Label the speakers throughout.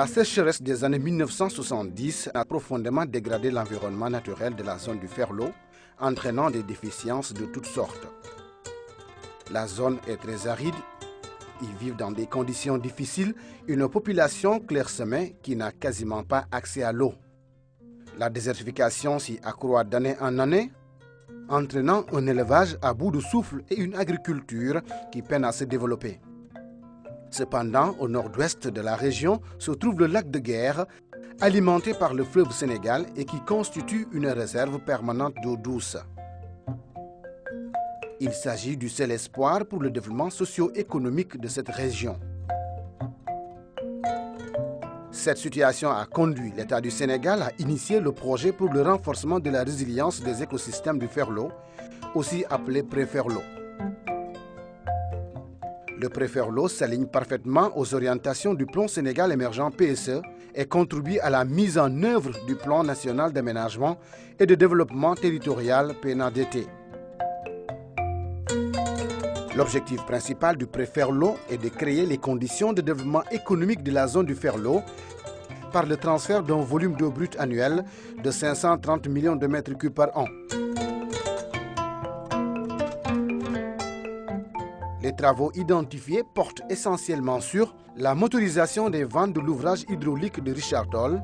Speaker 1: La sécheresse des années 1970 a profondément dégradé l'environnement naturel de la zone du Ferlo, entraînant des déficiences de toutes sortes. La zone est très aride, ils vivent dans des conditions difficiles, une population clairsemée qui n'a quasiment pas accès à l'eau. La désertification s'y accroît d'année en année, entraînant un élevage à bout de souffle et une agriculture qui peine à se développer. Cependant, au nord-ouest de la région se trouve le lac de Guiers, alimenté par le fleuve Sénégal et qui constitue une réserve permanente d'eau douce. Il s'agit du seul espoir pour le développement socio-économique de cette région. Cette situation a conduit l'État du Sénégal à initier le projet pour le renforcement de la résilience des écosystèmes du Ferlo, aussi appelé Pré-Ferlo. Le Pré-Ferlo s'aligne parfaitement aux orientations du plan Sénégal émergent PSE et contribue à la mise en œuvre du plan national d'aménagement et de développement territorial PNADT. L'objectif principal du Pré-Ferlo est de créer les conditions de développement économique de la zone du Ferlo par le transfert d'un volume d'eau brute annuel de 530 millions de mètres cubes par an. Les travaux identifiés portent essentiellement sur la motorisation des vannes de l'ouvrage hydraulique de Richard Toll,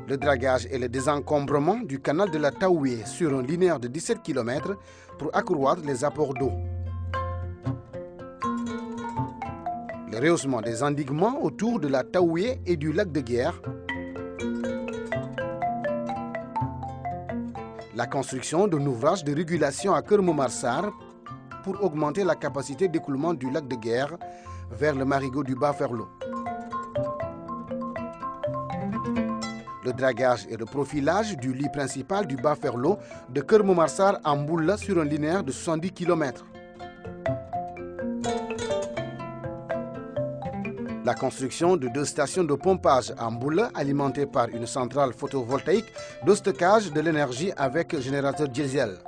Speaker 1: le dragage et le désencombrement du canal de la Taoué sur un linéaire de 17 km pour accroître les apports d'eau, le rehaussement des endiguements autour de la Taoué et du lac de Guiers, la construction d'un ouvrage de régulation à Keur Momar Sarr pour augmenter la capacité d'écoulement du lac de Guiers vers le marigot du Bas-Ferlo. Le dragage et le profilage du lit principal du Bas-Ferlo de Keur Momar Sarr à Mboulla sur un linéaire de 70 km. La construction de 2 stations de pompage à Mboulla alimentées par une centrale photovoltaïque de stockage de l'énergie avec générateur diesel.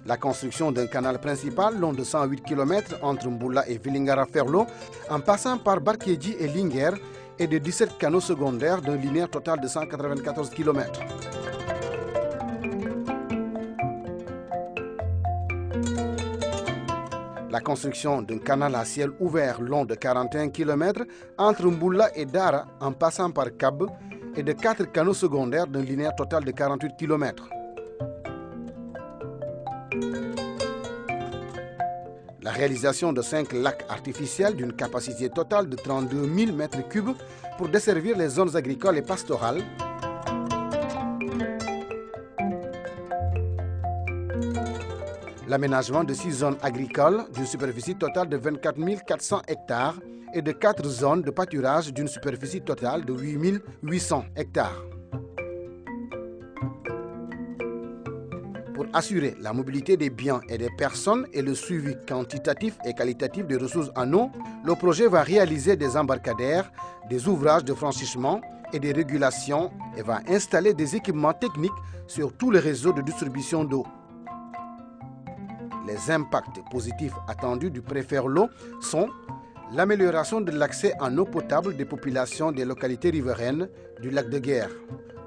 Speaker 1: La construction d'un canal principal long de 108 km entre Mboulla et Vélingara-Ferlo en passant par Barkédji et Linguère et de 17 canaux secondaires d'un linéaire total de 194 km. La construction d'un canal à ciel ouvert long de 41 km entre Mboulla et Dara en passant par Kab et de 4 canaux secondaires d'un linéaire total de 48 km. La réalisation de 5 lacs artificiels d'une capacité totale de 32 000 m3 pour desservir les zones agricoles et pastorales. L'aménagement de 6 zones agricoles d'une superficie totale de 24 400 hectares et de 4 zones de pâturage d'une superficie totale de 8 800 hectares. Pour assurer la mobilité des biens et des personnes et le suivi quantitatif et qualitatif des ressources en eau, le projet va réaliser des embarcadères, des ouvrages de franchissement et des régulations et va installer des équipements techniques sur tous les réseaux de distribution d'eau. Les impacts positifs attendus du Pré-Ferlo sont l'amélioration de l'accès en eau potable des populations des localités riveraines du lac de Guiers,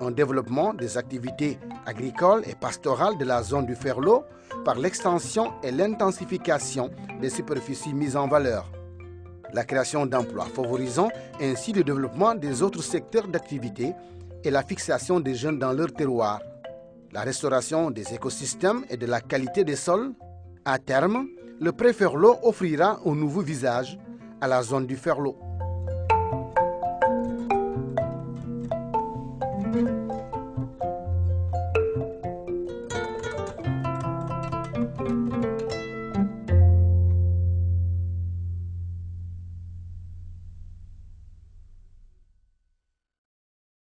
Speaker 1: un développement des activités agricoles et pastorales de la zone du Ferlo par l'extension et l'intensification des superficies mises en valeur, la création d'emplois favorisant ainsi le développement des autres secteurs d'activité et la fixation des jeunes dans leur terroir, la restauration des écosystèmes et de la qualité des sols. À terme, le Pré-Ferlo offrira un nouveau visage à la zone du Ferlo.